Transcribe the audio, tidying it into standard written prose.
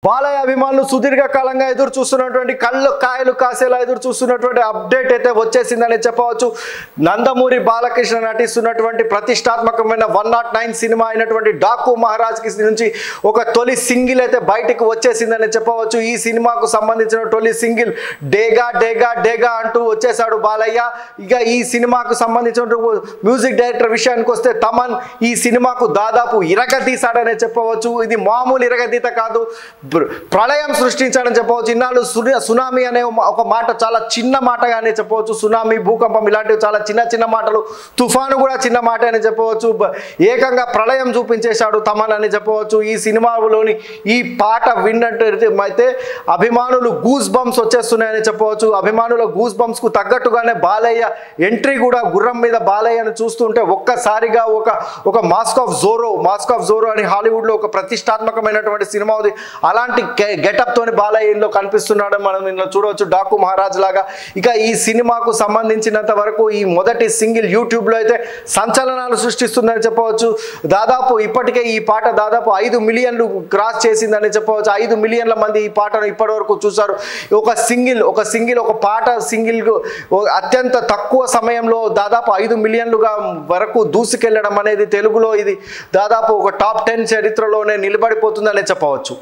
బాలయ్య అభిమానులు సుదీర్ఘకాలంగా ఎదురు చూస్తున్నటువంటి కళ్ళు కాయలు కాసేలా ఎదురు చూస్తున్నటువంటి అప్డేట్ అయితే వచ్చేసిందని చెప్పవచ్చు. నందమూరి బాలకృష్ణ నటిస్తున్నటువంటి ప్రతిష్టాత్మకమైన 109 సినిమా అయినటువంటి డాకు మహారాజ్ కి నుంచి ఒక తొలి సింగిల్ అయితే బయటికి వచ్చేసిందని చెప్పవచ్చు. ఈ సినిమాకు సంబంధించిన తొలి సింగిల్ డేగా డేగా డేగా అంటూ వచ్చేసాడు బాలయ్య. ఇక ఈ సినిమాకు సంబంధించిన మ్యూజిక్ డైరెక్టర్ విషయానికి వస్తే తమన్ ఈ సినిమాకు దాదాపు ఇరగదీశాడనే చెప్పవచ్చు. ఇది మామూలు ఇరగదీత కాదు, ప్రళయం సృష్టించాడని చెప్పవచ్చు. ఇన్నాళ్ళు సునామీ అనే ఒక మాట చాలా చిన్న మాటగానే చెప్పవచ్చు. సునామీ, భూకంపం ఇలాంటివి చాలా చిన్న చిన్న మాటలు, తుఫాను కూడా చిన్న మాట అని చెప్పవచ్చు. ఏకంగా ప్రళయం చూపించేశాడు తమన్ అని చెప్పవచ్చు. ఈ సినిమాలోని ఈ పాట విన్నట్టయితే అభిమానులు గూస్ బంప్స్ వచ్చేస్తున్నాయని చెప్పవచ్చు. అభిమానుల గూస్ బంప్స్ కు తగ్గట్టుగానే బాలయ్య ఎంట్రీ కూడా గుర్రం మీద బాలయ్యను చూస్తుంటే ఒక్కసారిగా ఒక మాస్క్ ఆఫ్ జోరో అని హాలీవుడ్ లో ఒక ప్రతిష్టాత్మకమైనటువంటి సినిమా ఉంది. అలాంటి గెటప్ తోని బాలయ్యలో కనిపిస్తున్నాడు మనం ఇందులో చూడవచ్చు, డాకు మహారాజ్ లాగా. ఇక ఈ సినిమాకు సంబంధించినంత వరకు ఈ మొదటి సింగిల్ యూట్యూబ్ లో అయితే సంచలనాలు సృష్టిస్తుందని చెప్పవచ్చు. దాదాపు ఇప్పటికే ఈ పాట దాదాపు 5 మిలియన్లు క్రాస్ చేసిందని చెప్పవచ్చు. 5 మిలియన్ల మంది ఈ పాటను ఇప్పటి వరకు చూశారు. ఒక పాట సింగిల్ అత్యంత తక్కువ సమయంలో దాదాపు 5 మిలియన్లుగా వరకు దూసుకెళ్లడం అనేది తెలుగులో ఇది దాదాపు ఒక టాప్ 10 చరిత్రలోనే నిలబడిపోతుందనే చెప్పవచ్చు.